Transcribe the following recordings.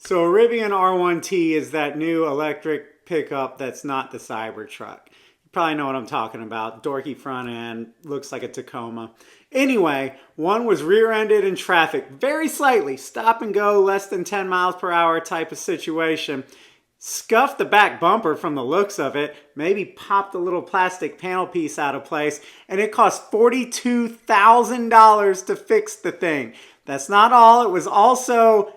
So a Rivian R1T is that new electric pickup that's not the Cybertruck. You probably know what I'm talking about. Dorky front end, looks like a Tacoma. Anyway, one was rear-ended in traffic, very slightly, stop and go, less than 10 miles per hour type of situation. Scuffed the back bumper from the looks of it, maybe popped a little plastic panel piece out of place, and it cost $42,000 to fix the thing. That's not all. It was also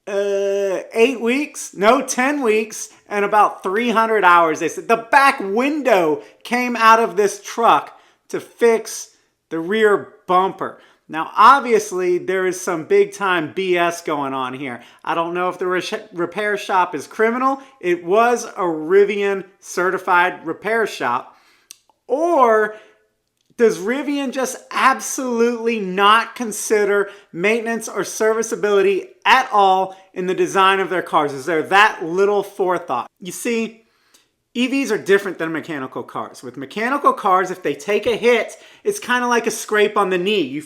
8 weeks, no, 10 weeks, and about 300 hours. They said the back window came out of this truck to fix the rear bumper. Now, obviously, there is some big time BS going on here. I don't know if the repair shop is criminal. It was a Rivian certified repair shop. Or does Rivian just absolutely not consider maintenance or serviceability at all in the design of their cars? Is there that little forethought? You see, EVs are different than mechanical cars. With mechanical cars, if they take a hit, it's kind of like a scrape on the knee. You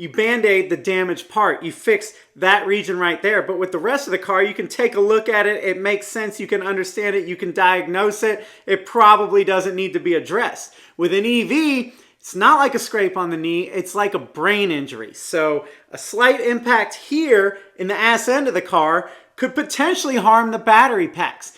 band-aid the damaged part. You fix that region right there. But with the rest of the car, you can take a look at it. It makes sense. You can understand it. You can diagnose it. It probably doesn't need to be addressed. With an EV, it's not like a scrape on the knee. It's like a brain injury. So a slight impact here in the ass end of the car could potentially harm the battery packs.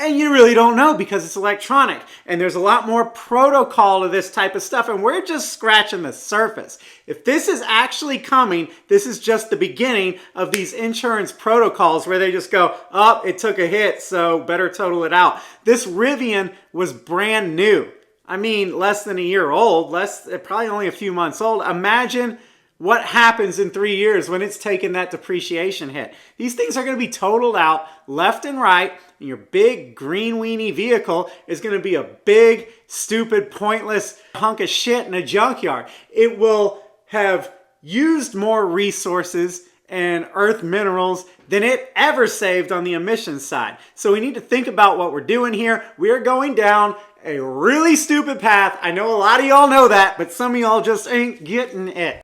And you really don't know because it's electronic. And there's a lot more protocol to this type of stuff. And we're just scratching the surface. If this is actually coming, this is just the beginning of these insurance protocols where they just go, oh, it took a hit, so better total it out. This Rivian was brand new. I mean, less than a year old, probably only a few months old. Imagine what happens in 3 years when it's taken that depreciation hit. These things are going to be totaled out left and right, and your big green weenie vehicle is going to be a big, stupid, pointless hunk of shit in a junkyard. It will have used more resources and earth minerals than it ever saved on the emissions side. So we need to think about what we're doing here. We are going down a really stupid path. I know a lot of y'all know that, but some of y'all just ain't getting it.